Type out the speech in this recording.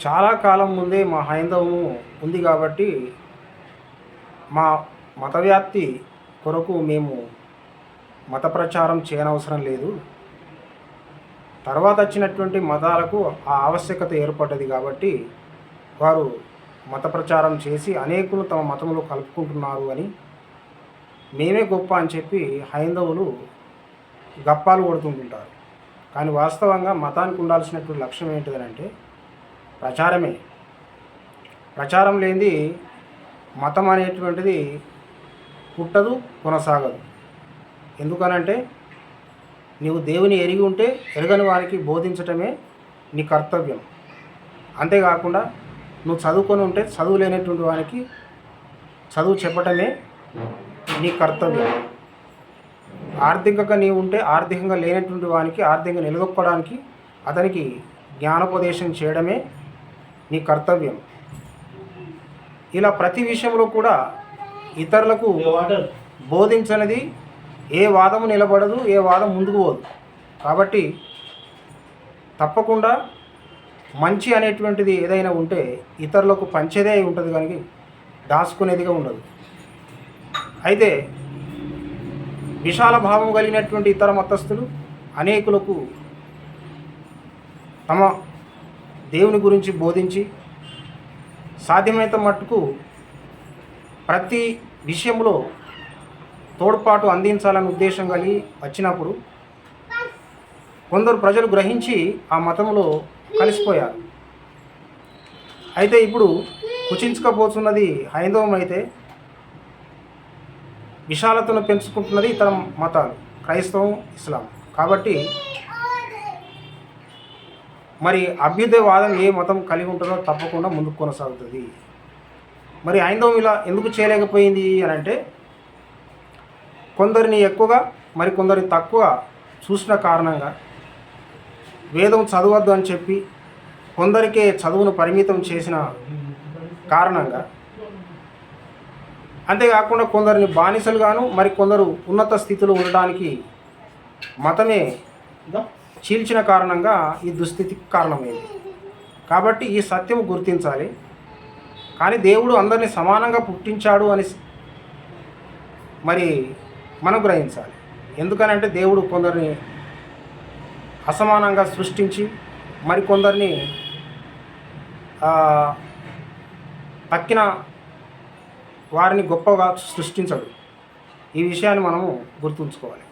చాలా కాలం ముందే మా హైందవము ఉంది కాబట్టి మా మత వ్యాప్తి కొరకు మేము మత ప్రచారం చేయనవసరం లేదు. తర్వాత వచ్చినటువంటి మతాలకు ఆ ఆవశ్యకత ఏర్పడ్డది కాబట్టి వారు మత ప్రచారం చేసి అనేకులు తమ మతంలో కలుపుకుంటున్నారు అని, మేమే గొప్ప అని చెప్పి హైందవులు గప్పాలు కొడుతుంటుంటారు. కానీ వాస్తవంగా మతానికి ఉండాల్సినటువంటి లక్ష్యం ఏంటిదనంటే ప్రచారమే. ప్రచారం లేనిది మతం అనేటువంటిది పుట్టదు, కొనసాగదు. ఎందుకనంటే నీవు దేవుని ఎరిగి ఉంటే ఎరగని వారికి బోధించటమే నీ కర్తవ్యం. అంతేకాకుండా నువ్వు చదువుకొని ఉంటే చదువు లేనటువంటి వానికి చదువు చెప్పటమే నీ కర్తవ్యం. ఆర్థికంగా నీవు ఉంటే ఆర్థికంగా లేనటువంటి వానికి ఆర్థికంగా నిలదొక్కడానికి అతనికి జ్ఞానోపదేశం చేయడమే నీ కర్తవ్యం. ఇలా ప్రతి విషయంలో కూడా ఇతరులకు బోధించనిది ఏ వాదము నిలబడదు, ఏ వాదం ముందుకు పోదు. కాబట్టి తప్పకుండా మంచి అనేటువంటిది ఏదైనా ఉంటే ఇతరులకు పంచేదే ఉంటుంది, కానీ దాచుకునేదిగా ఉండదు. అయితే విశాల భావం కలిగినటువంటి ఇతర మతస్థులు అనేకులకు తమ దేవుని గురించి బోధించి సాధ్యమైనంత మట్టుకు ప్రతి విషయంలో తోడ్పాటు అందించాలనే ఉద్దేశం కలిగి వచ్చినప్పుడు కొందరు ప్రజలు గ్రహించి ఆ మతంలో కలిసిపోయారు. అయితే ఇప్పుడు కుచించకపోతున్నది హైందవం అయితే విశాలతను పెంచుకుంటున్నది ఇతర మతాలు, క్రైస్తవం, ఇస్లాం. కాబట్టి మరి అభ్యుదయవాదం ఏ మతం కలిగి ఉంటుందో తప్పకుండా ముందుకు కొనసాగుతుంది. మరి హైందవం ఇలా ఎందుకు చేయలేకపోయింది అని అంటే కొందరిని ఎక్కువగా మరి కొందరిని తక్కువ చూసిన కారణంగా, వేదం చదవద్దు అని చెప్పి కొందరికే చదువును పరిమితం చేసిన కారణంగా, అంతేకాకుండా కొందరిని బానిసలుగాను మరి కొందరు ఉన్నత స్థితిలో ఉండడానికి మతమే చీల్చిన కారణంగా ఈ దుస్థితికి కారణమైంది. కాబట్టి ఈ సత్యం గుర్తించాలి. కానీ దేవుడు అందరినీ సమానంగా పుట్టించాడు అని మరి మనం గ్రహించాలి. ఎందుకనంటే దేవుడు కొందరిని అసమానంగా సృష్టించి మరి కొందరిని తక్కిన వారిని గొప్పగా సృష్టించడు. ఈ విషయాన్ని మనము గుర్తుంచుకోవాలి.